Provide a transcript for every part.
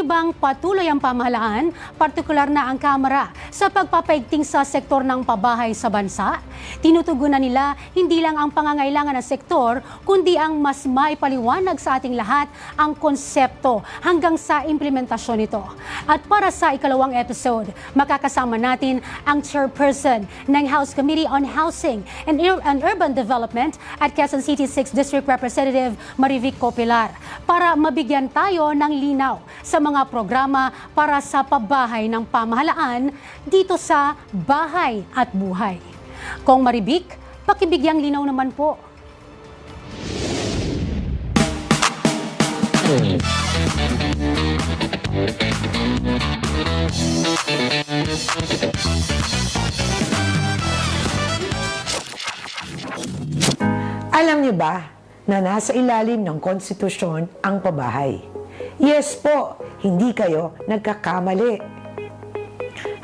bang patuloy ang pamahalaan, partikular na ang Kamara, sa pagpapaigting sa sektor ng pabahay sa bansa? Tinutugunan nila hindi lang ang pangangailangan ng sektor, kundi ang mas maipaliwanag sa ating lahat ang konsepto hanggang sa implementasyon nito. At para sa ikalawang episode, makakasama natin ang chairperson ng House Committee on Housing and Urban Development at Quezon City 6 District Representative Marivic Copilar para mabigyan tayo ng linaw sa mga programa para sa pabahay ng pamahalaan dito sa Bahay at Buhay. Kong Marivic, pakibigyang linaw naman po. Alam niyo ba na nasa ilalim ng konstitusyon ang pabahay? Yes po, hindi kayo nagkakamali.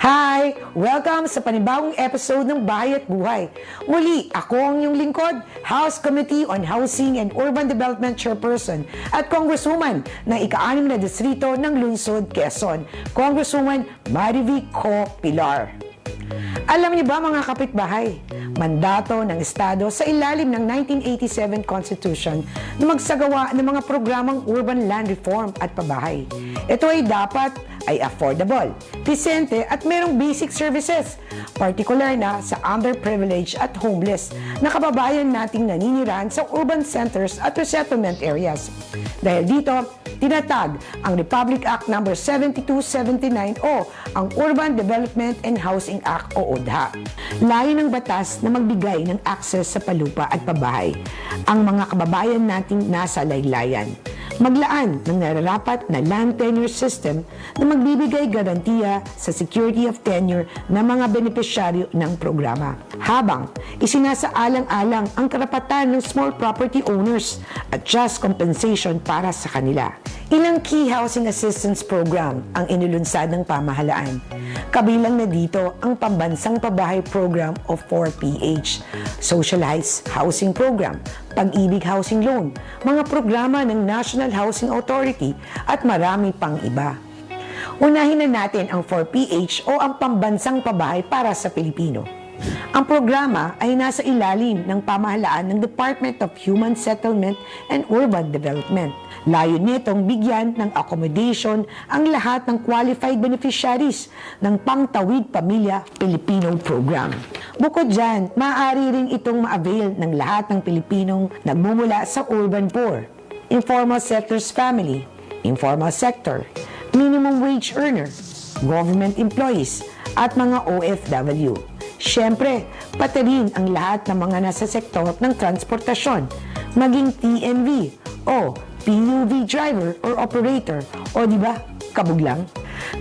Hi! Welcome sa panibagong episode ng Bahay at Buhay. Muli, ako ang iyong lingkod, House Committee on Housing and Urban Development Chairperson at Congresswoman ng ika-6 na distrito ng Lungsod, Quezon, Congresswoman Marivic Copilar. Alam niyo ba mga kapitbahay, mandato ng Estado sa ilalim ng 1987 Constitution na magsagawa ng mga programang urban land reform at pabahay. Ito ay dapat ay affordable, decente at merong basic services, partikular na sa underprivileged at homeless na kababayan nating naninirahan sa urban centers at resettlement areas. Dahil dito, tinatag ang Republic Act No. 7279 o ang Urban Development and Housing Act o UDHA. Layo ng batas na magbigay ng access sa palupa at pabahay ang mga kababayan nating nasa laylayan. Maglaan ng nararapat na land tenure system na magbibigay garantiya sa security of tenure ng mga benepisyaryo ng programa. Habang isinasaalang-alang ang karapatan ng small property owners at just compensation para sa kanila. Ilang key housing assistance program ang inulunsad ng pamahalaan. Kabilang na dito ang Pambansang Pabahay Program o 4PH, Socialized Housing Program, Pag-ibig Housing Loan, mga programa ng National Housing Authority at marami pang iba. Unahin na natin ang 4PH o ang Pambansang Pabahay para sa Pilipino. Ang programa ay nasa ilalim ng pamahalaan ng Department of Human Settlement and Urban Development. Layo nitong bigyan ng accommodation ang lahat ng qualified beneficiaries ng Pangtawid Pamilya Pilipino Program. Bukod dyan, maaari rin itong ma-avail ng lahat ng Pilipinong nagmumula sa urban poor, informal sector's family, informal sector, minimum wage earner, government employees, at mga OFW. Siyempre, pati rin ang lahat ng mga nasa sektor ng transportasyon, maging TMV o PUV driver or operator o di ba, kabog lang.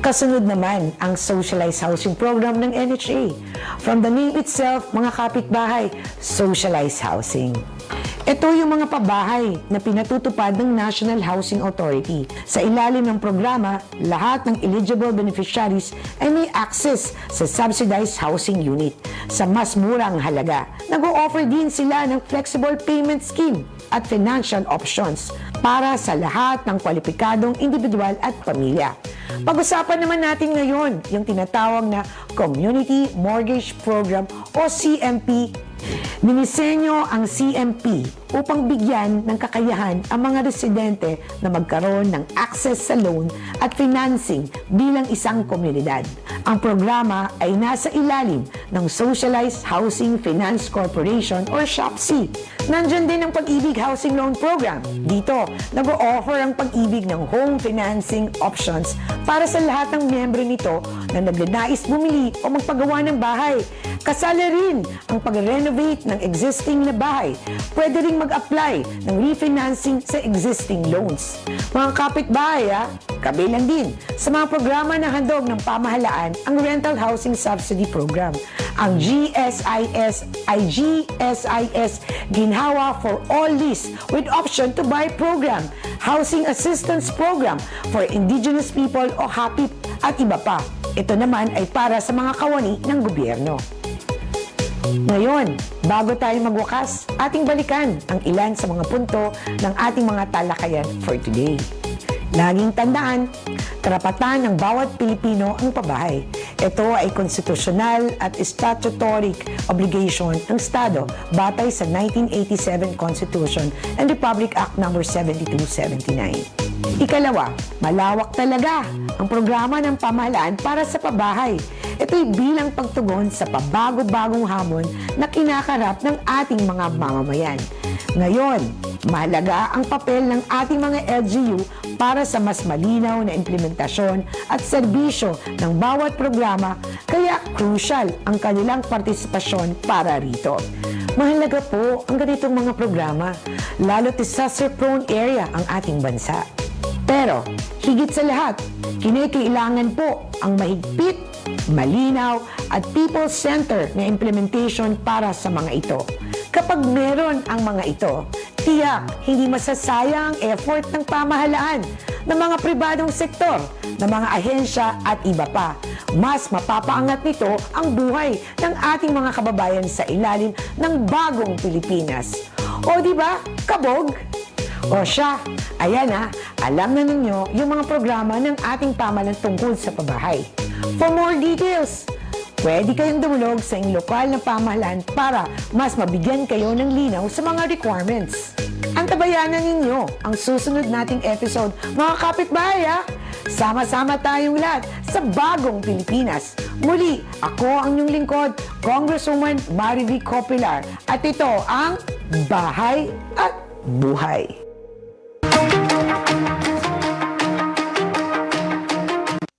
Kasunod naman ang Socialized Housing Program ng NHA. From the name itself, mga kapitbahay, socialized housing. Ito yung mga pabahay na pinatutupad ng National Housing Authority. Sa ilalim ng programa, lahat ng eligible beneficiaries ay may access sa subsidized housing unit sa mas murang halaga. Nag-o-offer din sila ng flexible payment scheme at financial options para sa lahat ng kwalipikadong individual at pamilya. Pag-usapan naman natin ngayon yung tinatawag na Community Mortgage Program o CMP. Dinisenyo ang CMP upang bigyan ng kakayahan ang mga residente na magkaroon ng access sa loan at financing bilang isang komunidad. Ang programa ay nasa ilalim ng Socialized Housing Finance Corporation or SHOPC. Nandyan din ang Pag-ibig Housing Loan Program. Dito, nag-o-offer ang Pag-ibig ng home financing options para sa lahat ng miyembro nito na nagnanais bumili o magpagawa ng bahay. Kasali rin ang pag-renovate ng existing na bahay. Pwede rin mag-apply ng refinancing sa existing loans. Mga kapitbahay, kabilang din sa mga programa na handog ng pamahalaan ang Rental Housing Subsidy Program, ang GSIS ay GSIS Ginhawa for All Lease with Option to Buy Program, Housing Assistance Program for Indigenous People o HAPIP at iba pa. Ito naman ay para sa mga kawani ng gobyerno. Ngayon, bago tayo magwakas, ating balikan ang ilan sa mga punto ng ating mga talakayan for today. Laging tandaan, karapatan ng bawat Pilipino ang pabahay. Ito ay konstitusyonal at statutory obligation ng Estado batay sa 1987 Constitution and Republic Act No. 7279. Ikalawa, malawak talaga ang programa ng pamahalaan para sa pabahay. Ito'y bilang pagtugon sa pabago-bagong hamon na kinakarap ng ating mga mamamayan. Ngayon, mahalaga ang papel ng ating mga LGU para sa mas malinaw na implementasyon at serbisyo ng bawat programa, kaya crucial ang kanilang partisipasyon para rito. Mahalaga po ang ganitong mga programa, lalo't disaster-prone area ang ating bansa. Pero, higit sa lahat, kinakailangan po ang mahigpit, malinaw at people-centered na implementation para sa mga ito. Kapag meron ang mga ito, tiyak hindi masasayang ang effort ng pamahalaan, ng mga pribadong sektor, ng mga ahensya at iba pa. Mas mapapaangat nito ang buhay ng ating mga kababayan sa ilalim ng bagong Pilipinas. O di ba, kabog? O siya, ayan alam na ninyo yung mga programa ng ating pamahalaan tungkol sa pabahay. For more details, pwede kayong dumulog sa inyong lokal na pamahalaan para mas mabigyan kayo ng linaw sa mga requirements. Antabayanan ninyo ang susunod nating episode, mga kapitbahay Sama-sama tayong lahat sa bagong Pilipinas. Muli, ako ang inyong lingkod, Congresswoman Marivi Copilar. At ito ang Bahay at Buhay.